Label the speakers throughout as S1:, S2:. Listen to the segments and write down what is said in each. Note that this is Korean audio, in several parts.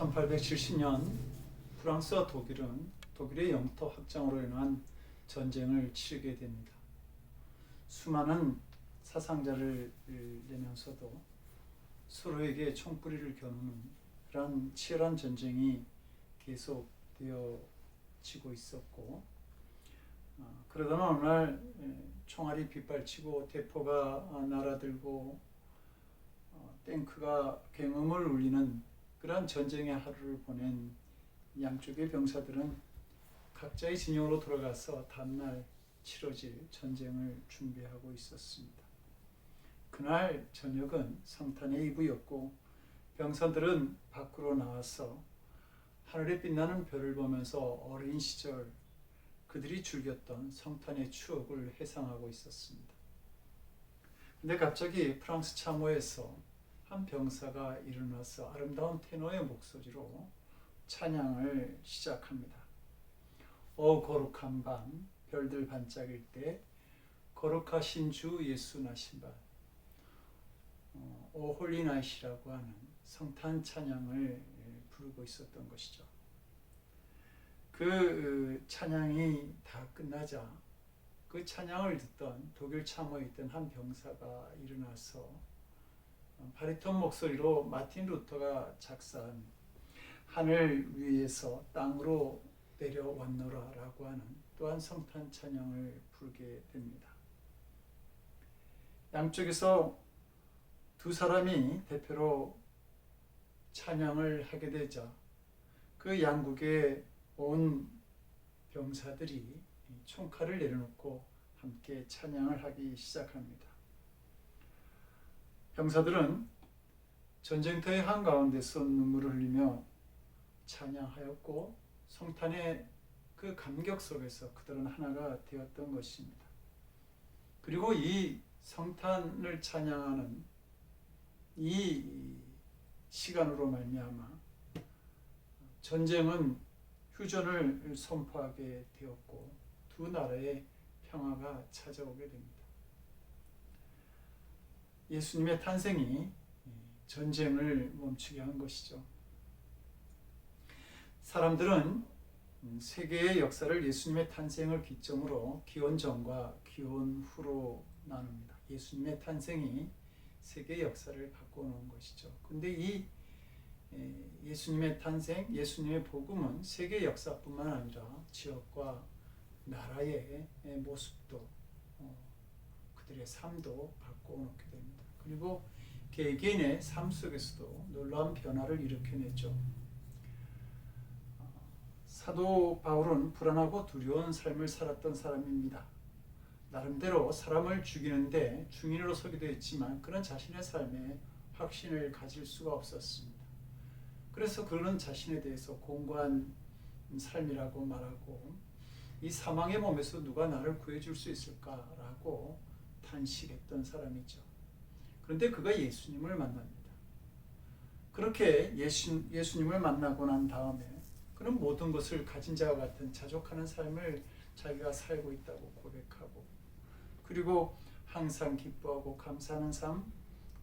S1: 1870년 프랑스와 독일의 영토 확장으로 인한 전쟁을 치르게 됩니다. 수많은 사상자를 내면서도 서로에게 총뿌리를 겨누는 그런 치열한 전쟁이 계속되어지고 있었고, 그러던 어느 날 총알이 빗발치고 대포가 날아들고 탱크가 굉음을 울리는 그러한 전쟁의 하루를 보낸 양쪽의 병사들은 각자의 진영으로 돌아가서 다음날 치러질 전쟁을 준비하고 있었습니다. 그날 저녁은 성탄의 이브였고, 병사들은 밖으로 나와서 하늘에 빛나는 별을 보면서 어린 시절 그들이 즐겼던 성탄의 추억을 회상하고 있었습니다. 근데 갑자기 프랑스 참호에서 한 병사가 일어나서 아름다운 테너의 목소리로 찬양을 시작합니다. 오 거룩한 밤, 별들 반짝일 때, 거룩하신 주 예수 나신 밤, 오 홀리 나잇이라고 하는 성탄 찬양을 부르고 있었던 것이죠. 그 찬양이 다 끝나자 그 찬양을 듣던 독일 참호에 있던 한 병사가 일어나서 바리톤 목소리로 마틴 루터가 작사한 하늘 위에서 땅으로 내려왔노라 라고 하는 또한 성탄 찬양을 부르게 됩니다. 양쪽에서 두 사람이 대표로 찬양을 하게 되자 그 양국의 온 병사들이 총칼을 내려놓고 함께 찬양을 하기 시작합니다. 병사들은 전쟁터의 한가운데서 눈물을 흘리며 찬양하였고, 성탄의 그 감격 속에서 그들은 하나가 되었던 것입니다. 그리고 이 성탄을 찬양하는 이 시간으로 말미암아 전쟁은 휴전을 선포하게 되었고, 두 나라의 평화가 찾아오게 됩니다. 예수님의 탄생이 전쟁을 멈추게 한 것이죠. 사람들은 세계의 역사를 예수님의 탄생을 기점으로 기원 전과 기원 후로 나눕니다. 예수님의 탄생이 세계의 역사를 바꿔놓은 것이죠. 근데 이 예수님의 탄생, 예수님의 복음은 세계 역사뿐만 아니라 지역과 나라의 모습도 그들의 삶도 바꿔놓게 됩니다. 그리고 개개인의 삶 속에서도 놀라운 변화를 일으켜냈죠. 사도 바울은 불안하고 두려운 삶을 살았던 사람입니다. 나름대로 사람을 죽이는데 중인으로 서기도 했지만 그런 자신의 삶에 확신을 가질 수가 없었습니다. 그래서 그는 자신에 대해서 공고한 삶이라고 말하고, 이 사망의 몸에서 누가 나를 구해줄 수 있을까라고 탄식했던 사람이죠. 그런데 그가 예수님을 만납니다. 그렇게 예수님을 만나고 난 다음에 그는 모든 것을 가진 자와 같은 자족하는 삶을 자기가 살고 있다고 고백하고, 그리고 항상 기뻐하고 감사하는 삶,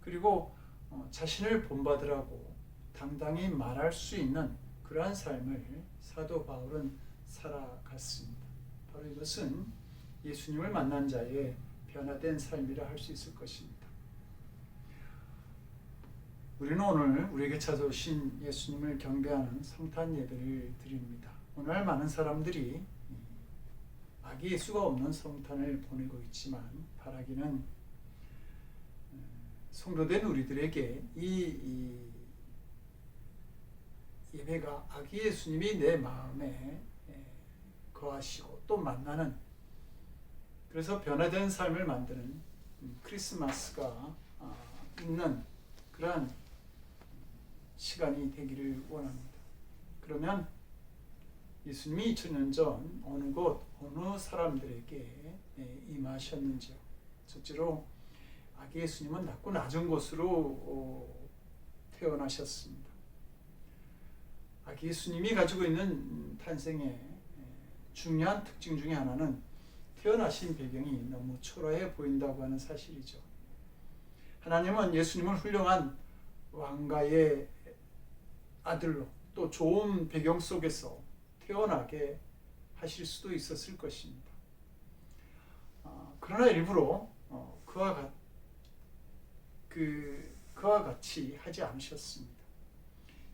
S1: 그리고 자신을 본받으라고 당당히 말할 수 있는 그러한 삶을 사도 바울은 살아갔습니다. 바로 이것은 예수님을 만난 자의 변화된 삶이라 할 수 있을 것입니다. 우리는 오늘 우리에게 찾아오신 예수님을 경배하는 성탄 예배를 드립니다. 오늘 많은 사람들이 아기 예수가 없는 성탄을 보내고 있지만, 바라기는 성도된 우리들에게 이 예배가 아기 예수님이 내 마음에 거하시고 또 만나는, 그래서 변화된 삶을 만드는 크리스마스가 있는 그러한 시간이 되기를 원합니다. 그러면 예수님이 2000년 전 어느 곳, 어느 사람들에게 임하셨는지요. 첫째로 아기 예수님은 낮고 낮은 곳으로 태어나셨습니다. 아기 예수님이 가지고 있는 탄생의 중요한 특징 중에 하나는 태어나신 배경이 너무 초라해 보인다고 하는 사실이죠. 하나님은 예수님을 훌륭한 왕가의 아들로, 또 좋은 배경 속에서 태어나게 하실 수도 있었을 것입니다. 그러나 일부러 그와 같이 하지 않으셨습니다.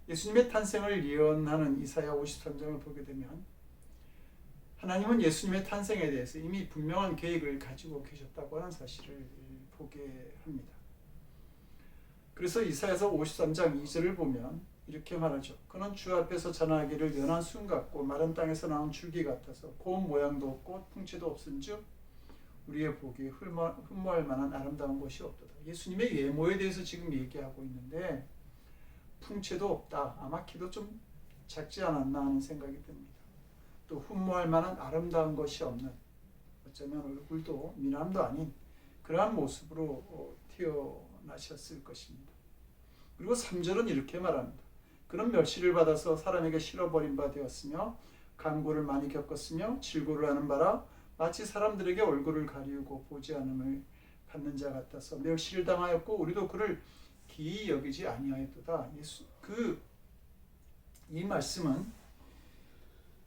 S1: 예수님의 탄생을 예언하는 이사야 53장을 보게 되면 하나님은 예수님의 탄생에 대해서 이미 분명한 계획을 가지고 계셨다고 하는 사실을 보게 합니다. 그래서 이사야서 53장 2절을 보면 이렇게 말하죠. 그는 주 앞에서 전하기를 연한 순 같고 마른 땅에서 나온 줄기 같아서 고운 모양도 없고 풍채도 없은즉 우리의 보기에 흠모할 만한 아름다운 것이 없도다. 예수님의 외모에 대해서 지금 얘기하고 있는데 풍채도 없다. 아마 키도 좀 작지 않았나 하는 생각이 듭니다. 또 흠모할 만한 아름다운 것이 없는, 어쩌면 얼굴도 미남도 아닌 그러한 모습으로 태어나셨을 것입니다. 그리고 3절은 이렇게 말합니다. 그는 멸시를 받아서 사람에게 실어버린 바 되었으며 간고를 많이 겪었으며 질고를 하는 바라 마치 사람들에게 얼굴을 가리우고 보지 않음을 받는 자 같아서 멸시를 당하였고 우리도 그를 기이 여기지 아니하였도다. 이 말씀은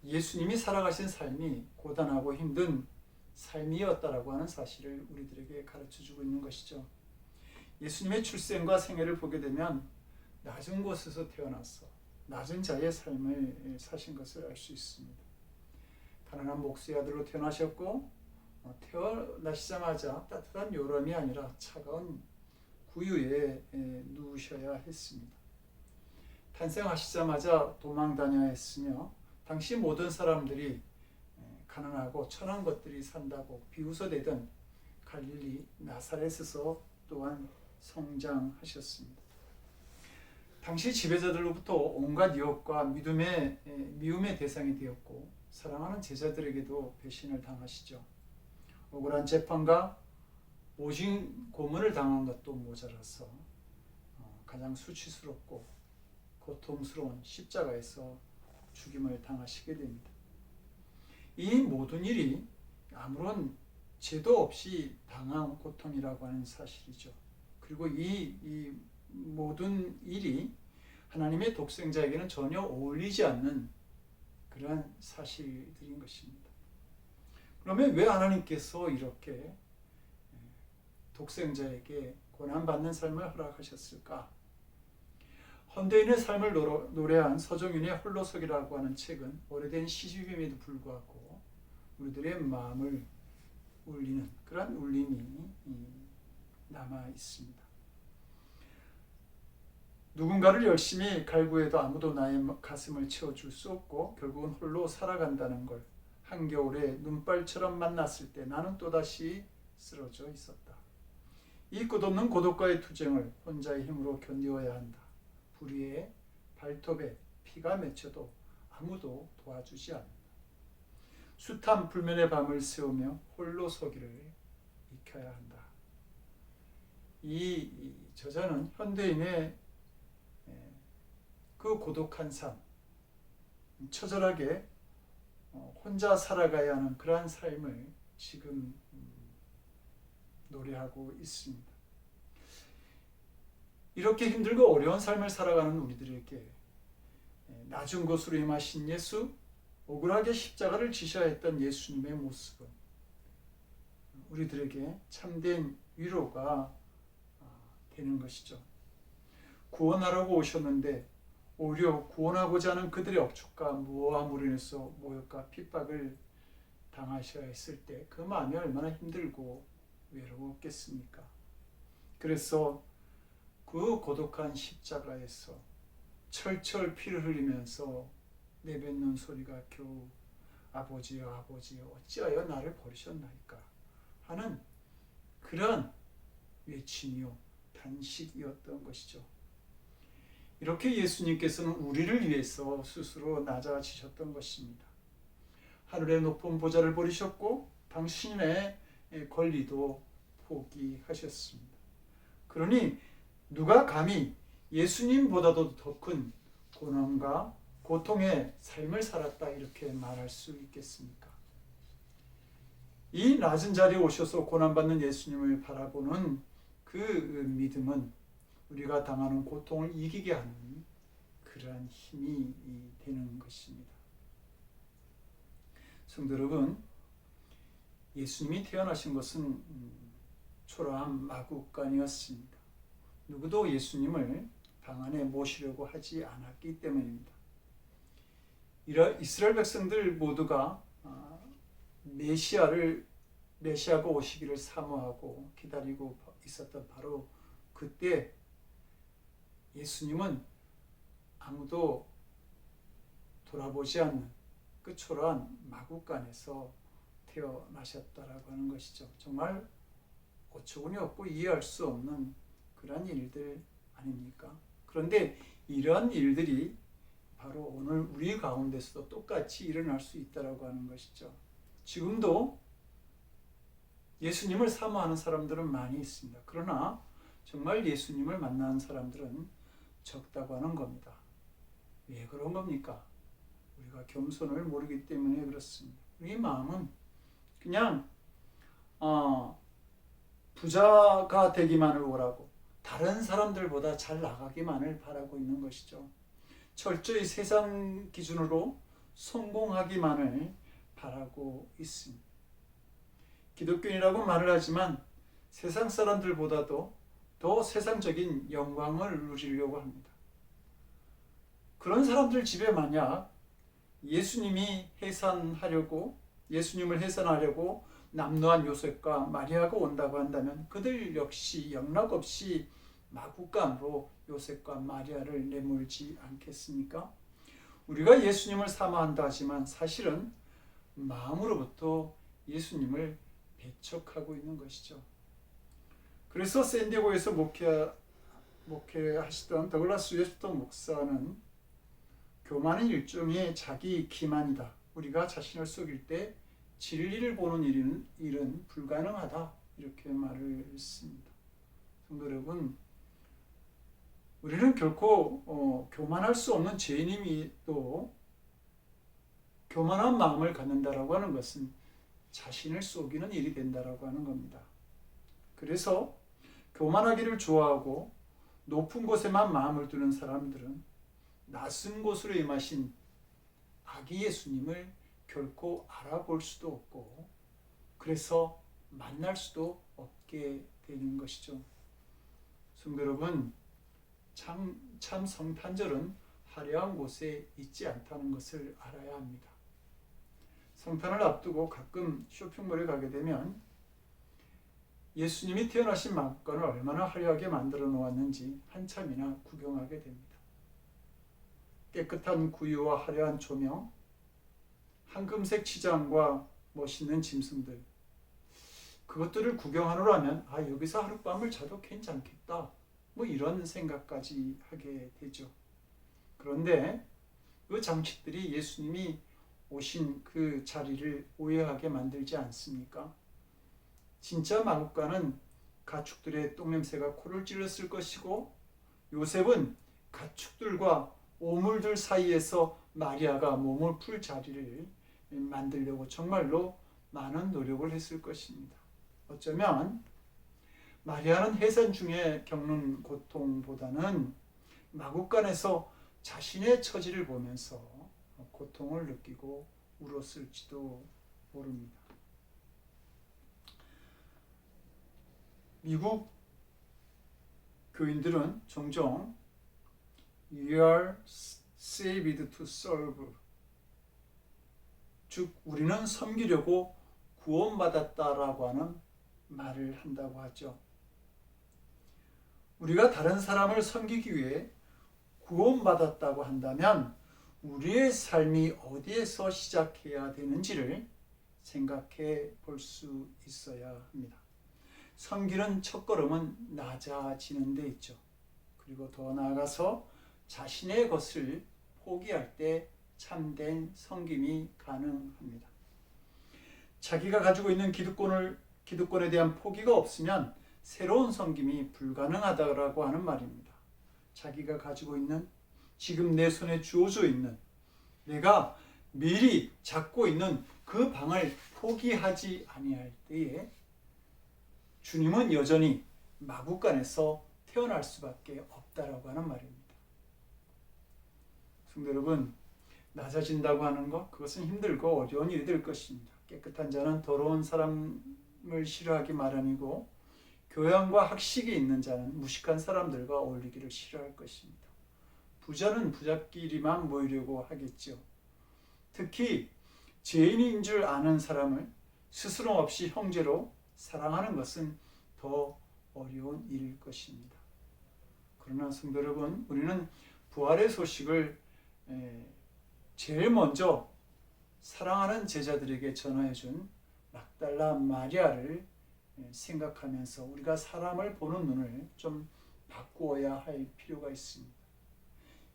S1: 예수님이 살아가신 삶이 고단하고 힘든 삶이었다라고 하는 사실을 우리들에게 가르쳐주고 있는 것이죠. 예수님의 출생과 생애를 보게 되면 낮은 곳에서 태어나서 낮은 자의 삶을 사신 것을 알 수 있습니다. 가난한 목수의 아들로 태어나셨고 태어나시자마자 따뜻한 요람이 아니라 차가운 구유에 누우셔야 했습니다. 탄생하시자마자 도망다녀야 했으며 당시 모든 사람들이 가난하고 천한 것들이 산다고 비웃어대던 갈릴리 나사렛에서 또한 성장하셨습니다. 당시 지배자들로부터 온갖 유혹과 미움의 대상이 되었고 사랑하는 제자들에게도 배신을 당하시죠. 억울한 재판과 모진 고문을 당한 것도 모자라서 가장 수치스럽고 고통스러운 십자가에서 죽임을 당하시게 됩니다. 이 모든 일이 아무런 죄도 없이 당한 고통이라고 하는 사실이죠. 그리고 이 모든 일이 하나님의 독생자에게는 전혀 어울리지 않는 그러한 사실들인 것입니다. 그러면 왜 하나님께서 이렇게 독생자에게 고난받는 삶을 허락하셨을까? 헌대인의 삶을 노래한 서정윤의 홀로서기라고 하는 책은 오래된 시집임에도 불구하고 우리들의 마음을 울리는 그런 울림이 남아 있습니다. 누군가를 열심히 갈구해도 아무도 나의 가슴을 채워줄 수 없고 결국은 홀로 살아간다는 걸 한겨울에 눈발처럼 만났을 때 나는 또다시 쓰러져 있었다. 이 끝없는 고독과의 투쟁을 혼자의 힘으로 견디어야 한다. 불의의 발톱에 피가 맺혀도 아무도 도와주지 않는다. 숱한 불면의 밤을 새우며 홀로 서기를 익혀야 한다. 이 저자는 현대인의 그 고독한 삶, 처절하게 혼자 살아가야 하는 그러한 삶을 지금 노래하고 있습니다. 이렇게 힘들고 어려운 삶을 살아가는 우리들에게 낮은 곳으로 임하신 예수, 억울하게 십자가를 지셔야 했던 예수님의 모습은 우리들에게 참된 위로가 되는 것이죠. 구원하라고 오셨는데 오히려 구원하고자 하는 그들의 억측과 모함으로 인해서 모욕과 핍박을 당하셔야 했을 때 그 마음이 얼마나 힘들고 외로웠겠습니까? 그래서 그 고독한 십자가에서 철철 피를 흘리면서 내뱉는 소리가 겨우 아버지여 아버지여 어찌하여 나를 버리셨나이까 하는 그런 외침이요 단식이었던 것이죠. 이렇게 예수님께서는 우리를 위해서 스스로 낮아지셨던 것입니다. 하늘의 높은 보좌를 버리셨고 당신의 권리도 포기하셨습니다. 그러니 누가 감히 예수님보다도 더 큰 고난과 고통의 삶을 살았다 이렇게 말할 수 있겠습니까? 이 낮은 자리에 오셔서 고난받는 예수님을 바라보는 그 믿음은 우리가 당하는 고통을 이기게 하는 그러한 힘이 되는 것입니다. 성도 여러분, 예수님이 태어나신 것은 초라한 마구간이었습니다. 누구도 예수님을 방 안에 모시려고 하지 않았기 때문입니다. 이스라엘 백성들 모두가 메시아가 오시기를 사모하고 기다리고 있었던 바로 그때 예수님은 아무도 돌아보지 않는 그 초라한 마구간에서 태어나셨다라고 하는 것이죠. 정말 어처구니 없고 이해할 수 없는 그런 일들 아닙니까? 그런데 이러한 일들이 바로 오늘 우리 가운데서도 똑같이 일어날 수 있다라고 하는 것이죠. 지금도 예수님을 사모하는 사람들은 많이 있습니다. 그러나 정말 예수님을 만나는 사람들은 적다고 하는 겁니다. 왜 그런 겁니까? 우리가 겸손을 모르기 때문에 그렇습니다. 우리 마음은 그냥 부자가 되기만을 원하고 다른 사람들보다 잘 나가기만을 바라고 있는 것이죠. 철저히 세상 기준으로 성공하기만을 바라고 있습니다. 기독교인이라고 말을 하지만 세상 사람들보다도 더 세상적인 영광을 누리려고 합니다. 그런 사람들 집에 만약 예수님을 해산하려고 남노한 요셉과 마리아가 온다고 한다면 그들 역시 영락없이 마구간으로 요셉과 마리아를 내몰지 않겠습니까? 우리가 예수님을 사모한다 하지만 사실은 마음으로부터 예수님을 배척하고 있는 것이죠. 그래서 샌디에고에서 목회하시던 더글라스 웨스터 목사는 교만은 일종의 자기 기만이다. 우리가 자신을 속일 때 진리를 보는 일은 불가능하다. 이렇게 말을 했습니다. 성도 여러분, 우리는 결코 교만할 수 없는 죄인임에도 교만한 마음을 갖는다라고 하는 것은 자신을 속이는 일이 된다라고 하는 겁니다. 그래서 교만하기를 좋아하고 높은 곳에만 마음을 두는 사람들은 낯선 곳으로 임하신 아기 예수님을 결코 알아볼 수도 없고 그래서 만날 수도 없게 되는 것이죠. 성도 여러분, 참 성탄절은 화려한 곳에 있지 않다는 것을 알아야 합니다. 성탄을 앞두고 가끔 쇼핑몰에 가게 되면 예수님이 태어나신 마구간을 얼마나 화려하게 만들어 놓았는지 한참이나 구경하게 됩니다. 깨끗한 구유와 화려한 조명, 황금색 치장과 멋있는 짐승들, 그것들을 구경하느라면 여기서 하룻밤을 자도 괜찮겠다, 이런 생각까지 하게 되죠. 그런데 그 장식들이 예수님이 오신 그 자리를 오해하게 만들지 않습니까? 진짜 마구간은 가축들의 똥냄새가 코를 찔렀을 것이고 요셉은 가축들과 오물들 사이에서 마리아가 몸을 풀 자리를 만들려고 정말로 많은 노력을 했을 것입니다. 어쩌면 마리아는 해산 중에 겪는 고통보다는 마구간에서 자신의 처지를 보면서 고통을 느끼고 울었을지도 모릅니다. 미국 교인들은 종종 You are saved to serve, 즉 우리는 섬기려고 구원받았다라고 하는 말을 한다고 하죠. 우리가 다른 사람을 섬기기 위해 구원받았다고 한다면 우리의 삶이 어디에서 시작해야 되는지를 생각해 볼 수 있어야 합니다. 섬기는 첫걸음은 낮아지는 데 있죠. 그리고 더 나아가서 자신의 것을 포기할 때 참된 섬김이 가능합니다. 자기가 가지고 있는 기득권에 대한 포기가 없으면 새로운 섬김이 불가능하다고 하는 말입니다. 자기가 가지고 있는, 지금 내 손에 주어져 있는, 내가 미리 잡고 있는 그 방을 포기하지 아니할 때에 주님은 여전히 마구간에서 태어날 수밖에 없다라고 하는 말입니다. 성도 여러분, 낮아진다고 하는 것, 그것은 힘들고 어려운 일이 될 것입니다. 깨끗한 자는 더러운 사람을 싫어하기 마련이고 교양과 학식이 있는 자는 무식한 사람들과 어울리기를 싫어할 것입니다. 부자는 부자끼리만 모이려고 하겠죠. 특히 죄인인 줄 아는 사람을 스스럼 없이 형제로 사랑하는 것은 더 어려운 일일 것입니다. 그러나 성도 여러분, 우리는 부활의 소식을 제일 먼저 사랑하는 제자들에게 전하여준 막달라 마리아를 생각하면서 우리가 사람을 보는 눈을 좀 바꾸어야 할 필요가 있습니다.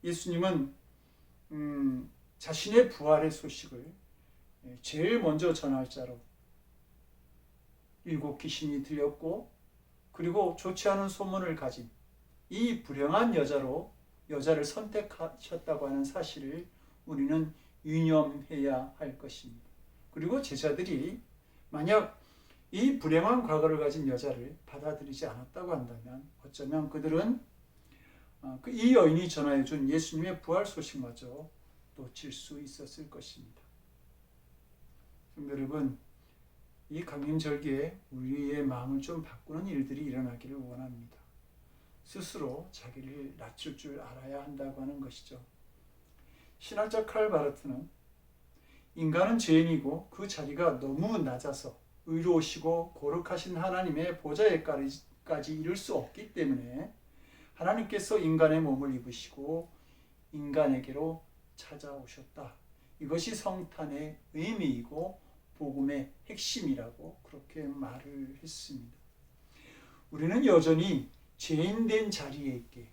S1: 예수님은 자신의 부활의 소식을 제일 먼저 전할 자로 7 귀신이 들렸고 그리고 좋지 않은 소문을 가진 이 불행한 여자를 선택하셨다고 하는 사실을 우리는 유념해야 할 것입니다. 그리고 제자들이 만약 이 불행한 과거를 가진 여자를 받아들이지 않았다고 한다면 어쩌면 그들은 이 여인이 전하여준 예수님의 부활 소식마저 놓칠 수 있었을 것입니다. 성도 여러분, 이 강림절기에 우리의 마음을 좀 바꾸는 일들이 일어나기를 원합니다. 스스로 자기를 낮출 줄 알아야 한다고 하는 것이죠. 신학자 칼 바르트는 인간은 죄인이고 그 자리가 너무 낮아서 의로우시고 거룩하신 하나님의 보좌에까지 이를 수 없기 때문에 하나님께서 인간의 몸을 입으시고 인간에게로 찾아오셨다. 이것이 성탄의 의미이고 복음의 핵심이라고 그렇게 말을 했습니다. 우리는 여전히 죄인된 자리에 있게,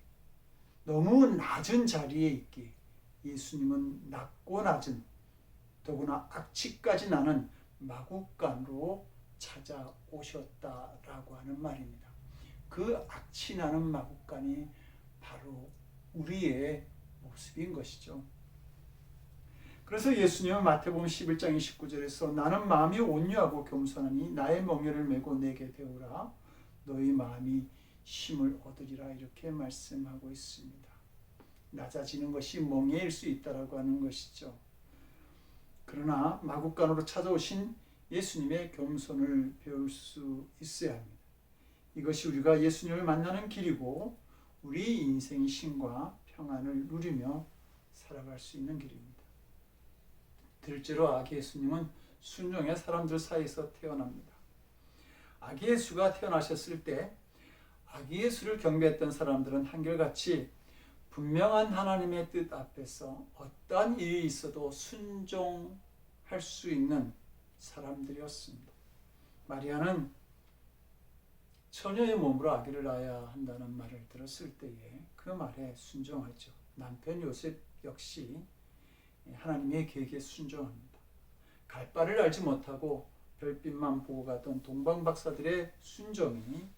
S1: 너무 낮은 자리에 있게 예수님은 낮고 낮은, 더구나 악취까지 나는 마구간으로 찾아오셨다라고 하는 말입니다. 그 악취 나는 마구간이 바로 우리의 모습인 것이죠. 그래서 예수님은 마태복음 11장 29절에서 나는 마음이 온유하고 겸손하니 나의 멍에를 메고 내게 배우라 너희 마음이 쉼을 얻으리라 이렇게 말씀하고 있습니다. 낮아지는 것이 멍에일 수 있다라고 하는 것이죠. 그러나 마구간으로 찾아오신 예수님의 겸손을 배울 수 있어야 합니다. 이것이 우리가 예수님을 만나는 길이고 우리 인생의 쉼과 평안을 누리며 살아갈 수 있는 길입니다. 둘째로 아기 예수님은 순종의 사람들 사이에서 태어납니다. 아기 예수가 태어나셨을 때 아기 예수를 경배했던 사람들은 한결같이 분명한 하나님의 뜻 앞에서 어떠한 일이 있어도 순종할 수 있는 사람들이었습니다. 마리아는 처녀의 몸으로 아기를 낳아야 한다는 말을 들었을 때에 그 말에 순종하죠. 남편 요셉 역시 하나님의 계획에 순종합니다. 갈 바를 알지 못하고 별빛만 보고 가던 동방박사들의 순종이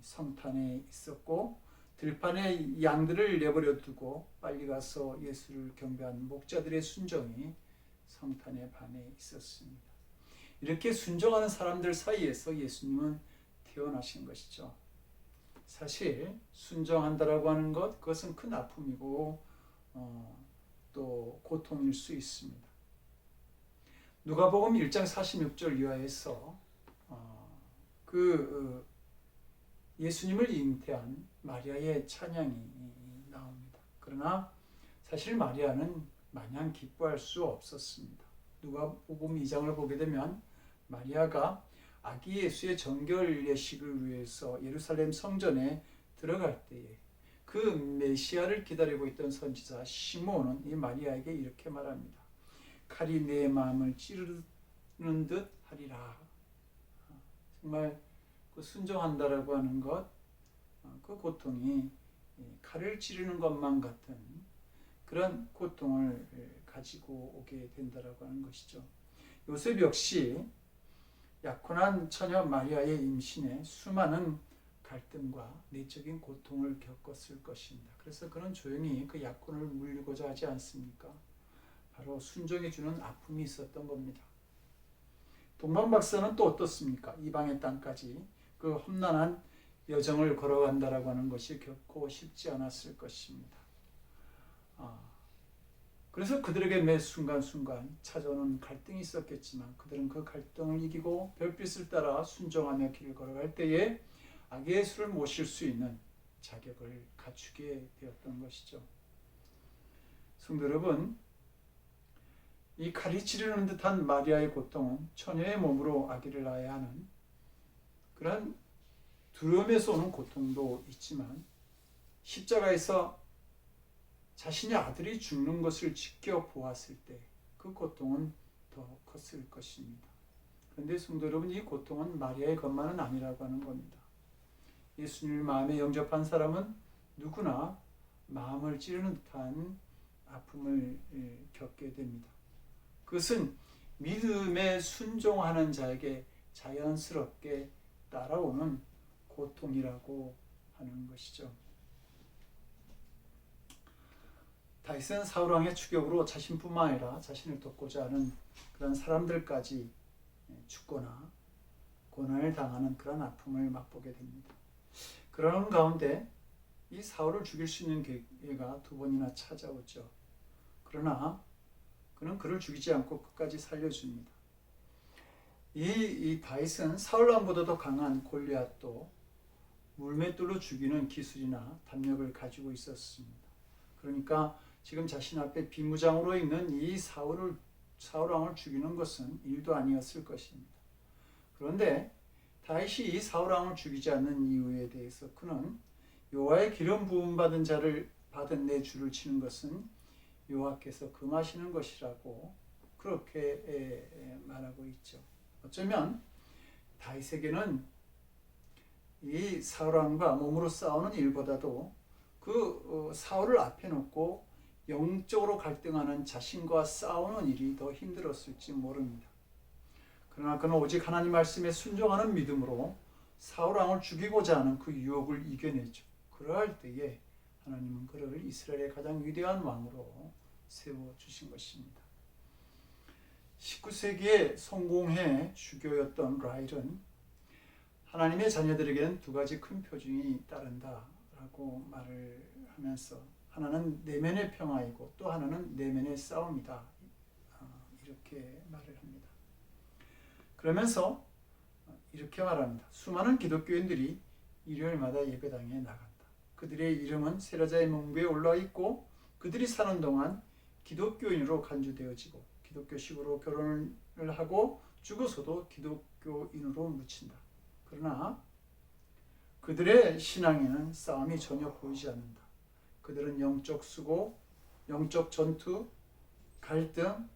S1: 성탄에 있었고 들판에 양들을 내버려 두고 빨리 가서 예수를 경배한 목자들의 순종이 성탄의 밤에 있었습니다. 이렇게 순종하는 사람들 사이에서 예수님은 태어나신 것이죠. 사실 순종한다라고 하는 것, 그것은 큰 아픔이고 또 고통일 수 있습니다. 누가복음 1장 46절 이하에서 예수님을 잉태한 마리아의 찬양이 나옵니다. 그러나 사실 마리아는 마냥 기뻐할 수 없었습니다. 누가복음 2장을 보게 되면 마리아가 아기 예수의 정결 예식을 위해서 예루살렘 성전에 들어갈 때에 그 메시아를 기다리고 있던 선지자 시므온은 이 마리아에게 이렇게 말합니다. 칼이 내 마음을 찌르는 듯 하리라. 정말 그 순종한다라고 하는 것, 그 고통이 칼을 찌르는 것만 같은 그런 고통을 가지고 오게 된다라고 하는 것이죠. 요셉 역시 약혼한 처녀 마리아의 임신에 수많은 갈등과 내적인 고통을 겪었을 것입니다. 그래서 그는 조용히 그 약혼을 물리고자 하지 않습니까? 바로 순종해 주는 아픔이 있었던 겁니다. 동방박사는 또 어떻습니까? 이방의 땅까지 그 험난한 여정을 걸어간다라고 하는 것이 결코 쉽지 않았을 것입니다. 그래서 그들에게 매 순간순간 찾아오는 갈등이 있었겠지만 그들은 그 갈등을 이기고 별빛을 따라 순종하며 길을 걸어갈 때에 악의 예수를 모실 수 있는 자격을 갖추게 되었던 것이죠. 성도 여러분, 이 칼이 찌르는 듯한 마리아의 고통은 처녀의 몸으로 아기를 낳아야 하는 그런 두려움에서 오는 고통도 있지만 십자가에서 자신의 아들이 죽는 것을 지켜보았을 때 그 고통은 더 컸을 것입니다. 그런데 성도 여러분, 이 고통은 마리아의 것만은 아니라고 하는 겁니다. 예수님을 마음에 영접한 사람은 누구나 마음을 찌르는 듯한 아픔을 겪게 됩니다. 그것은 믿음에 순종하는 자에게 자연스럽게 따라오는 고통이라고 하는 것이죠. 다윗은 사울 왕의 추격으로 자신뿐만 아니라 자신을 돕고자 하는 그런 사람들까지 죽거나 고난을 당하는 그런 아픔을 맛보게 됩니다. 그러는 가운데 이 사울을 죽일 수 있는 기회가 두 번이나 찾아오죠. 그러나 그는 그를 죽이지 않고 끝까지 살려줍니다. 이 다윗은 사울 왕보다도 강한 골리앗도 물맷돌로 죽이는 기술이나 담력을 가지고 있었습니다. 그러니까 지금 자신 앞에 비무장으로 있는 이 사울 왕을 죽이는 것은 일도 아니었을 것입니다. 그런데 다윗이 이 사울 왕을 죽이지 않는 이유에 대해서 그는 여호와의 기름 부음 받은 자를 받은 내 주를 치는 것은 여호와께서 금하시는 것이라고 그렇게 말하고 있죠. 어쩌면 다윗에게는 이 사울 왕과 몸으로 싸우는 일보다도 그 사울을 앞에 놓고 영적으로 갈등하는 자신과 싸우는 일이 더 힘들었을지 모릅니다. 그러나 그는 오직 하나님 말씀에 순종하는 믿음으로 사울 왕을 죽이고자 하는 그 유혹을 이겨내죠. 그러할 때에 하나님은 그를 이스라엘의 가장 위대한 왕으로 세워주신 것입니다. 19세기에 성공회 주교였던 라일은 하나님의 자녀들에게는 두 가지 큰 표징이 따른다라고 말을 하면서 하나는 내면의 평화이고 또 하나는 내면의 싸움이다, 이렇게 말을 합니다. 그러면서 이렇게 말합니다. 수많은 기독교인들이 일요일마다 예배당에 나간다. 그들의 이름은 세례자의 문구에 올라와 있고 그들이 사는 동안 기독교인으로 간주되어지고 기독교식으로 결혼을 하고 죽어서도 기독교인으로 묻힌다. 그러나 그들의 신앙에는 싸움이 전혀 보이지 않는다. 그들은 영적 수고, 영적 전투, 갈등,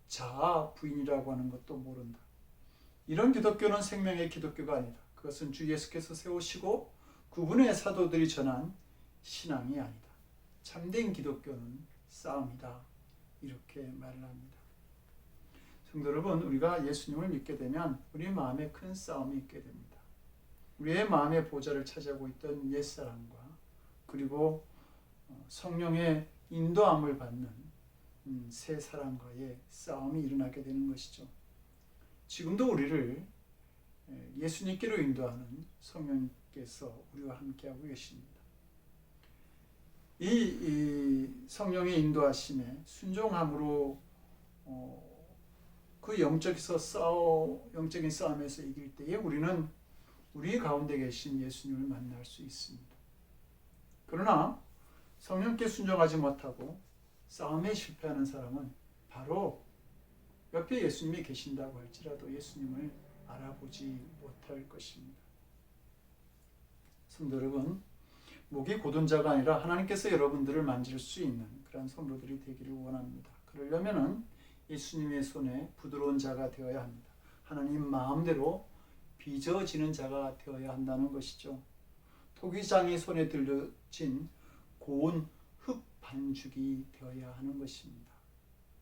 S1: 자아 부인이라고 하는 것도 모른다. 이런 기독교는 생명의 기독교가 아니다. 그것은 주 예수께서 세우시고 그분의 사도들이 전한 신앙이 아니다. 참된 기독교는 싸움이다. 이렇게 말을 합니다. 성도 여러분, 우리가 예수님을 믿게 되면 우리 마음에 큰 싸움이 있게 됩니다. 우리의 마음의 보좌를 차지하고 있던 옛사람과 그리고 성령의 인도함을 받는 새 사람과의 싸움이 일어나게 되는 것이죠. 지금도 우리를 예수님께로 인도하는 성령께서 우리와 함께하고 계십니다. 이 성령의 인도하심에 순종함으로 그 영적인 싸움에서 이길 때에 우리는 우리 가운데 계신 예수님을 만날 수 있습니다. 그러나 성령께 순종하지 못하고 싸움에 실패하는 사람은 바로 옆에 예수님이 계신다고 할지라도 예수님을 알아보지 못할 것입니다. 성도 여러분, 목이 곧은 자가 아니라 하나님께서 여러분들을 만질 수 있는 그런 성도들이 되기를 원합니다. 그러려면 예수님의 손에 부드러운 자가 되어야 합니다. 하나님 마음대로 빚어지는 자가 되어야 한다는 것이죠. 토기장이 손에 들려진 고운 흙 반죽이 되어야 하는 것입니다.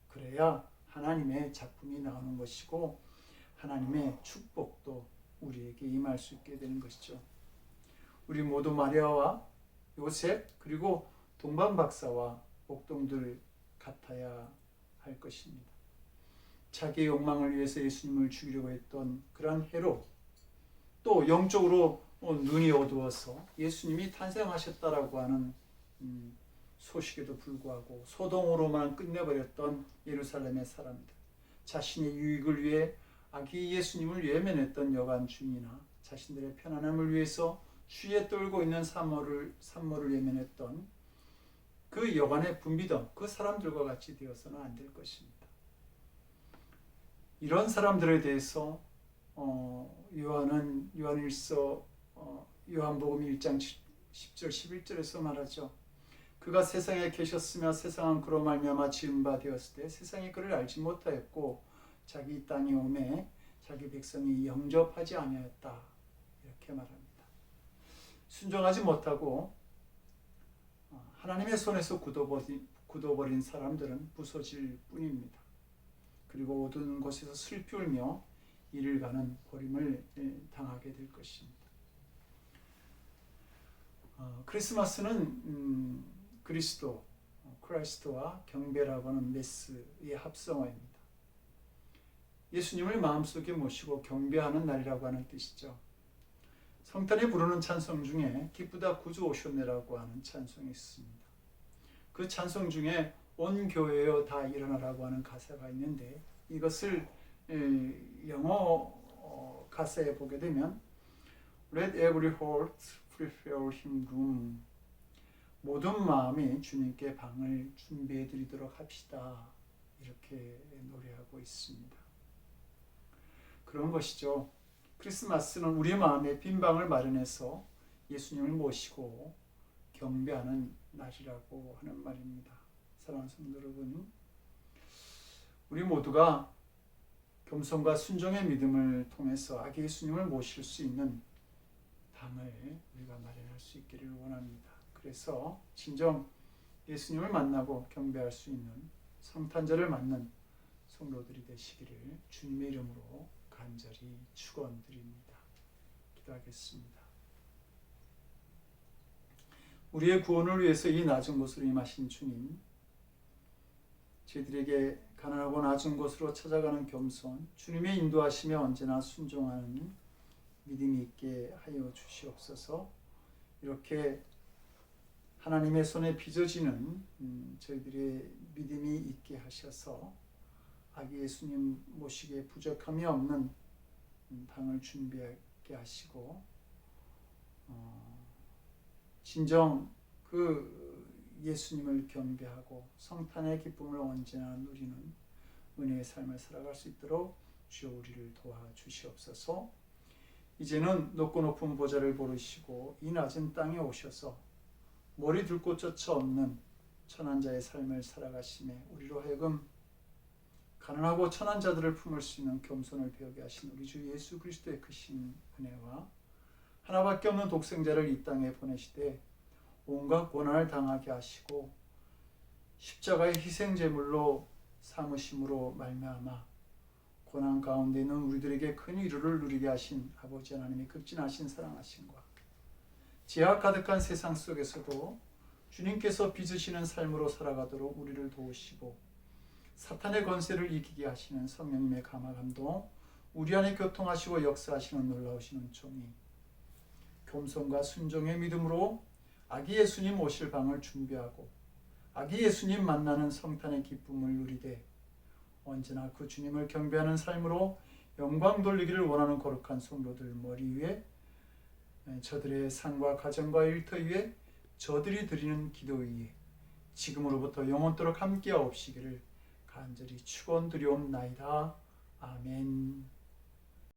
S1: 그래야 하나님의 작품이 나오는 것이고 하나님의 축복도 우리에게 임할 수 있게 되는 것이죠. 우리 모두 마리아와 요셉 그리고 동방 박사와 목동들 같아야 할 것입니다. 자기의 욕망을 위해서 예수님을 죽이려고 했던 그런 헤롯, 또 영적으로 눈이 어두워서 예수님이 탄생하셨다라고 하는 소식에도 불구하고 소동으로만 끝내버렸던 예루살렘의 사람들, 자신의 유익을 위해 아기 예수님을 외면했던 여관 주인이나 자신들의 편안함을 위해서 추위에 떨고 있는 산모를 외면했던 그 여관에 붐비던 그 사람들과 같이 되어서는 안 될 것입니다. 이런 사람들에 대해서 요한복음 1장 10절 11절에서 말하죠. 그가 세상에 계셨으며 세상은 그로 말미암아 지은 바 되었을 때 세상이 그를 알지 못하였고 자기 땅에 오매 자기 백성이 영접하지 아니하였다. 이렇게 말합니다. 순종하지 못하고 하나님의 손에서 굳어버린 사람들은 부서질 뿐입니다. 그리고 어두운 곳에서 슬피 울며 이를 가는 버림을 당하게 될 것입니다. 크리스마스는 크라이스트와 경배라고 하는 메스의 합성어입니다. 예수님을 마음속에 모시고 경배하는 날이라고 하는 뜻이죠. 성탄에 부르는 찬송 중에 기쁘다 구주 오셨네라고 하는 찬송이 있습니다. 그 찬송 중에 온 교회여 다 일어나라고 하는 가사가 있는데 이것을 영어 가사에 보게 되면 Let every heart prepare him room, 모든 마음이 주님께 방을 준비해 드리도록 합시다. 이렇게 노래하고 있습니다. 그런 것이죠. 크리스마스는 우리 마음에 빈 방을 마련해서 예수님을 모시고 경배하는 날이라고 하는 말입니다. 사랑하는 성도 여러분, 우리 모두가 겸손과 순종의 믿음을 통해서 아기 예수님을 모실 수 있는 방을 우리가 마련할 수 있기를 원합니다. 그래서 진정 예수님을 만나고 경배할 수 있는 성탄절을 맞는 성도들이 되시기를 주님의 이름으로 간절히 축원드립니다. 기도하겠습니다. 우리의 구원을 위해서 이 낮은 곳으로 임하신 주님, 저희들에게 가난하고 낮은 곳으로 찾아가는 겸손, 주님의 인도하심에 언제나 순종하는 믿음이 있게 하여 주시옵소서. 이렇게 하나님의 손에 빚어지는 저희들의 믿음이 있게 하셔서 아기 예수님 모시기에 부족함이 없는 방을 준비하게 하시고 진정 그 예수님을 경배하고 성탄의 기쁨을 언제나 누리는 은혜의 삶을 살아갈 수 있도록 주여 우리를 도와주시옵소서. 이제는 높고 높은 보좌를 보르시고 이 낮은 땅에 오셔서 머리 둘 곳조차 없는 천한 자의 삶을 살아가심에 우리로 하여금 가난하고 천한 자들을 품을 수 있는 겸손을 배우게 하신 우리 주 예수 그리스도의 크신 은혜와 하나밖에 없는 독생자를 이 땅에 보내시되 온갖 고난을 당하게 하시고 십자가의 희생제물로 삼으심으로 말미암아 고난 가운데 있는 우리들에게 큰 위로를 누리게 하신 아버지 하나님의 극진하신 사랑하심과 죄악 가득한 세상 속에서도 주님께서 빚으시는 삶으로 살아가도록 우리를 도우시고 사탄의 권세를 이기게 하시는 성령님의 감화 감동, 우리 안에 교통하시고 역사하시는 놀라우신 은총이 겸손과 순종의 믿음으로 아기 예수님 오실 방을 준비하고 아기 예수님 만나는 성탄의 기쁨을 누리되 언제나 그 주님을 경배하는 삶으로 영광 돌리기를 원하는 거룩한 성도들 머리 위에 저들의 삶과 가정과 일터 위에 저들이 드리는 기도 위에 지금으로부터 영원토록 함께하옵시기를 간절히 축원드리옵나이다. 아멘.